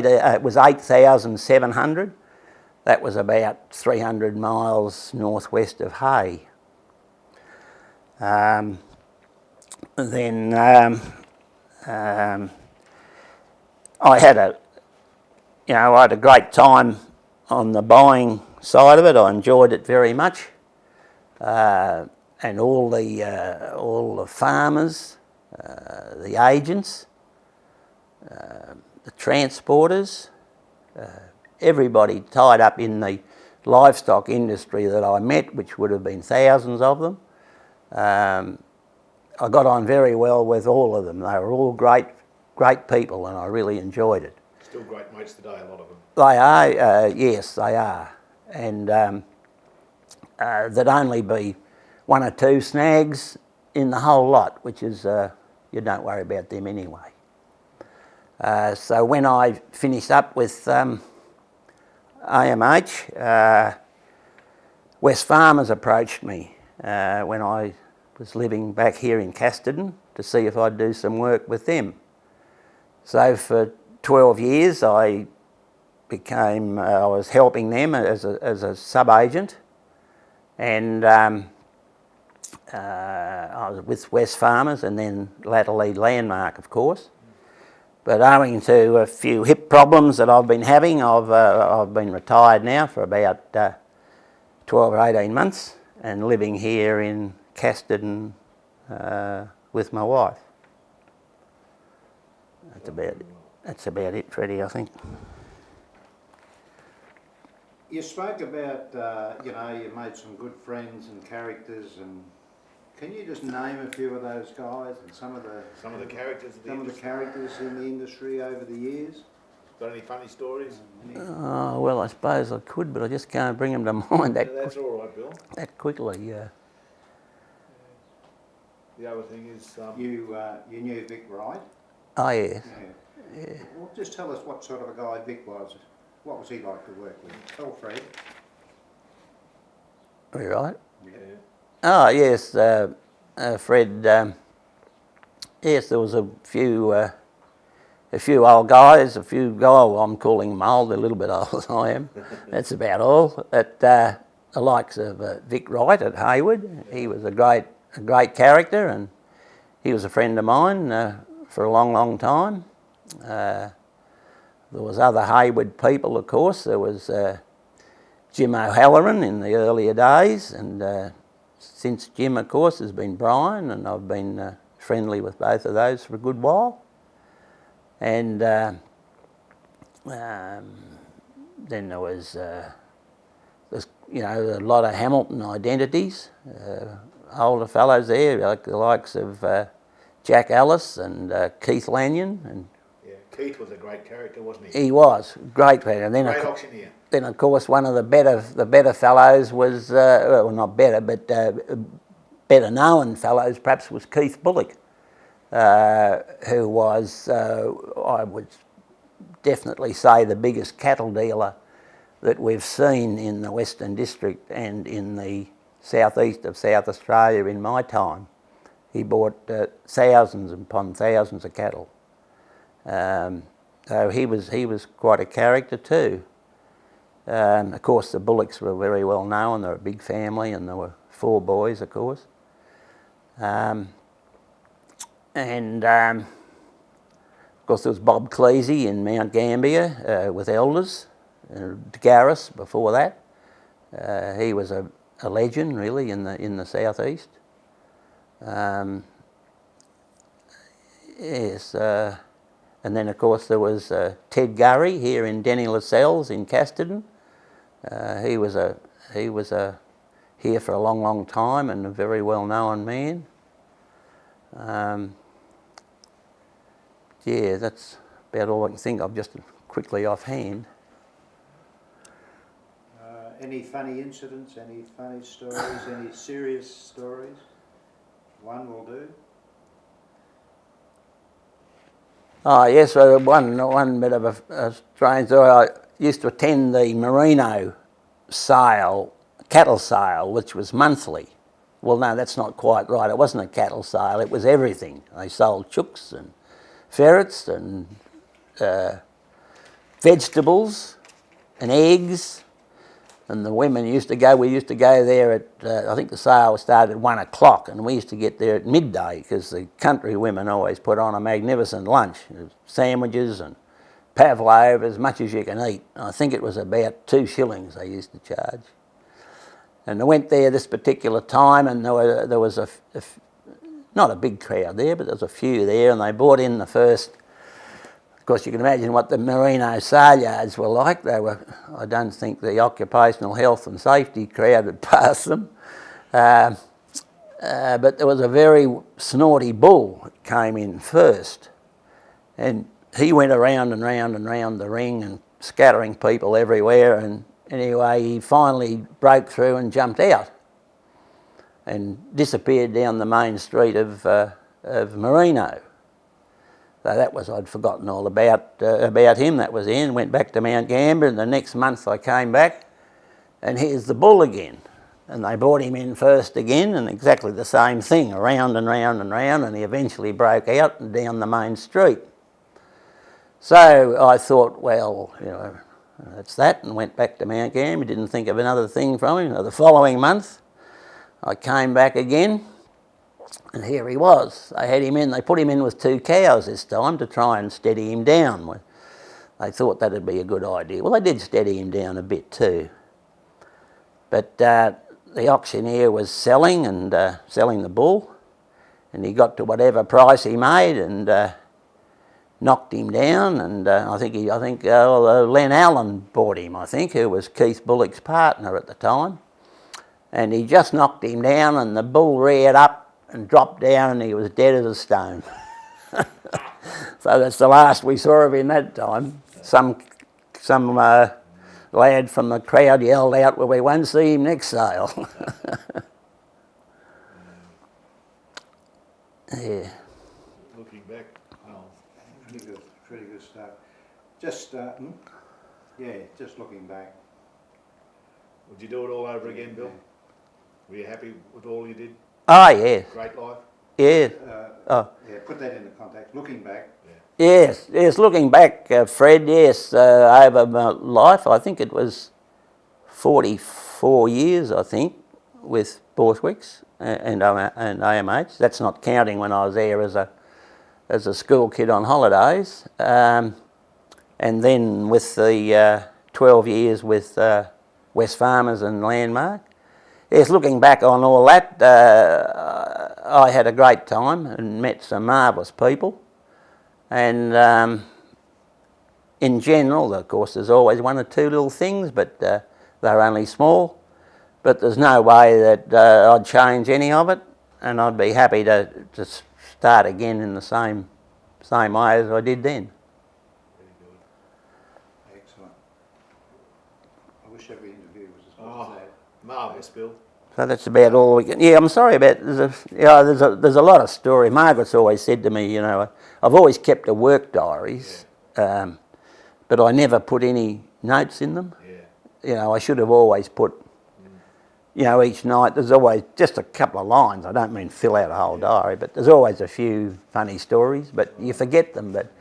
It was 8,700. That was about 300 miles northwest of Hay. Then I had a great time on the buying side of it. I enjoyed it very much, and all the farmers, the agents, the transporters, everybody tied up in the livestock industry that I met, which would have been thousands of them. I got on very well with all of them. They were all great people, and I really enjoyed it. Still great mates today, a lot of them. They are, yes, they are. And there'd only be one or two snags in the whole lot, which is, you don't worry about them anyway. So when I finished up with AMH, West Farmers approached me when I was living back here in Casterton to see if I'd do some work with them. So for 12 years I was helping them as a sub-agent, and I was with West Farmers and then latterly Landmark, of course. But owing to a few hip problems that I've been having, I've been retired now for about 12 or 18 months and living here in Casterton with my wife. That's about it, Freddie, I think. You spoke about, you made some good friends and characters, and can you just name a few of those guys and some of the characters in the industry over the years? Got any funny stories? Oh, well, I suppose I could, but I just can't bring them to mind That's all right, Bill. that quickly. Yeah. The other thing is... You knew Vic Wright? Oh, yes. Yeah. Well, just tell us what sort of a guy Vic was. What was he like to work with? Tell Fred. Are you right? Yeah. Oh, yes, Fred. Yes, there was a few old guys, I'm calling them old, they're a little bit old as I am. That's about all. The likes of Vic Wright at Hayward. He was a great character, and he was a friend of mine for a long time. There was other Hayward people, of course. There was Jim O'Halloran in the earlier days, and since Jim, of course, has been Brian, and I've been friendly with both of those for a good while. And then there was, a lot of Hamilton identities, older fellows there, like the likes of Jack Ellis and Keith Lanyon. And yeah, Keith was a great character, wasn't he? He was great character. And then great auctioneer. Then, of course, one of the better fellows was, well, not better, but better known fellows perhaps, was Keith Bullock, who was, I would definitely say, the biggest cattle dealer that we've seen in the Western District and in the southeast of South Australia in my time. He bought thousands upon thousands of cattle. So he was quite a character too. Of course, the Bullocks were very well known. They're a big family, and there were 4 boys, of course. Of course, there was Bob Cleasy in Mount Gambier with Elders, DeGarris before that. He was a legend, really, in the southeast. Yes. And then, of course, there was Ted Gurry here in Denny Lascelles in Casterton. He was here for a long time and a very well-known man. Yeah, that's about all I can think of, just quickly offhand. Any funny incidents, any funny stories, any serious stories? One will do. Oh yes, one bit of a strange story. I used to attend the Merino sale, cattle sale, which was monthly. Well, no, that's not quite right. It wasn't a cattle sale. It was everything. They sold chooks and ferrets and vegetables and eggs. And the women used to go, we used to go there at, I think the sale started at 1 o'clock, and we used to get there at midday because the country women always put on a magnificent lunch. Sandwiches and pavlova, as much as you can eat. I think it was about 2 shillings they used to charge. And I went there this particular time, and there was not a big crowd there, but there was a few there, and they brought in the first. Of course, you can imagine what the merino sale yards were like. They were, I don't think the occupational health and safety crowd had passed them. But there was a very snorty bull that came in first. And he went around and round and round the ring and scattering people everywhere. And anyway, he finally broke through and jumped out and disappeared down the main street of Merino. So that was, I'd forgotten all about him. That was in, went back to Mount Gambier, and the next month I came back, and here's the bull again. And they brought him in first again, and exactly the same thing, around and round and round, and he eventually broke out and down the main street. So I thought, well, you know, that's that, and went back to Mount Gambier, didn't think of another thing from him. The following month, I came back again, and here he was. They had him in, they put him in with 2 cows this time to try and steady him down. They thought that'd be a good idea. Well, they did steady him down a bit too. But the auctioneer was selling the bull, and he got to whatever price he made and knocked him down. And I think Len Allen bought him, I think, who was Keith Bullock's partner at the time. And he just knocked him down, and the bull reared up and dropped down, and he was dead as a stone. So that's the last we saw of him that time. Some lad from the crowd yelled out, well, we won't see him next sale. Yeah. Looking back, Pretty good stuff. Just, yeah, just looking back. would you do it all over again, Bill? Were you happy with all you did? Oh, yeah. Great life? Yeah. Yeah, put that into context. Looking back. Yes, looking back, Fred, yes, over my life, I think it was 44 years, I think, with Borthwicks and AMH. That's not counting when I was there as a school kid on holidays. And then with the 12 years with West Farmers and Landmark. Yes, looking back on all that, I had a great time and met some marvellous people. And in general, of course, there's always 1 or 2 little things, but they're only small. But there's no way that I'd change any of it, and I'd be happy to start again in the same way as I did then. Very good. Excellent. I wish every interview was as good as that. Marvellous, Bill. So that's about all we can. Yeah, I'm sorry about. There's a lot of story. Margaret's always said to me, you know, I've always kept a work diaries, but I never put any notes in them. Yeah. You know, I should have always put. You know, each night there's always just a couple of lines. I don't mean fill out a whole diary, but there's always a few funny stories. But you forget them. But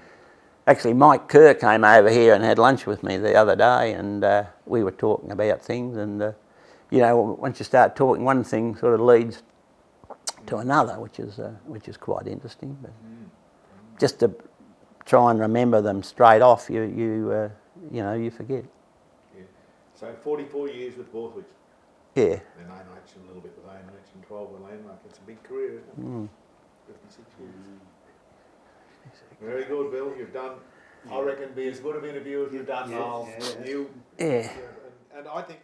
actually, Mike Kerr came over here and had lunch with me the other day, and we were talking about things and. You know, once you start talking, one thing sort of leads to another, which is quite interesting. But just to try and remember them straight off, you know, you forget. Yeah. So 44 years with Borthwicks. Yeah. Then AMH and a little bit with AMH and 12 with Landmark. It's a big career, isn't it? 56 years. Very good, Bill. You've done, I reckon, be as good an interview as you've done, Miles. Yeah. And I think.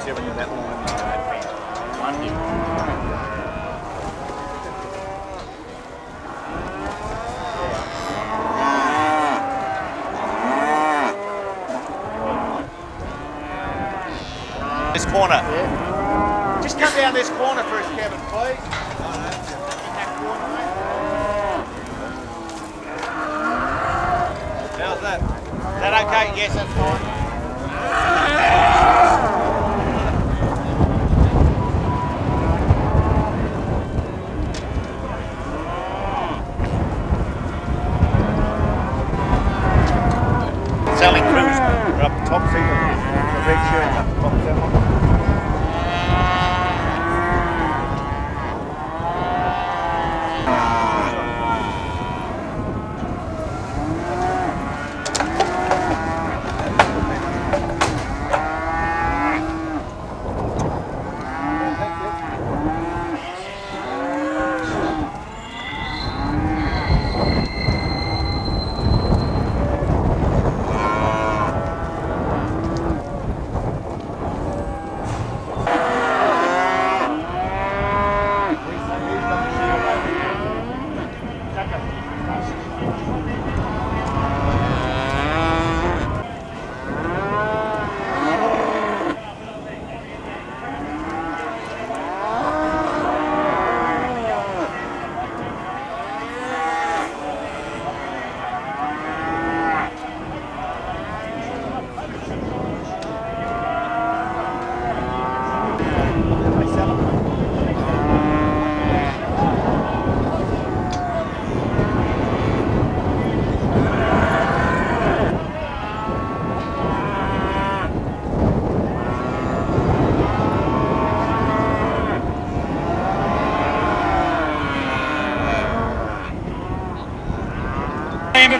27 to that line. One here. This corner. Yeah. Just come down this corner for us, Kevin, please. In that corner, mate. How's that? Is that okay? Yes, that's fine. Sailing crews are up the top, see the red shirts up the top of that one.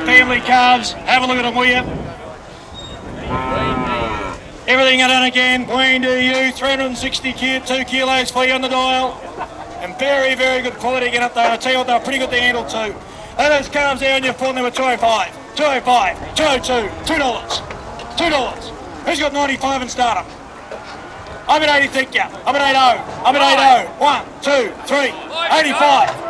Family calves, have a look at them, will you? Everything done again, Queen DU, 360 2 kilos for you on the dial. And very, very good quality again up there. I tell you what, they're pretty good to handle too. And those calves there on your phone, they were 205, 205, 202, $2, $2. Who's got 95 and start 'em? I'm at 80, thank you. I'm at 80, I'm at 80. 1, 2, 3, 85.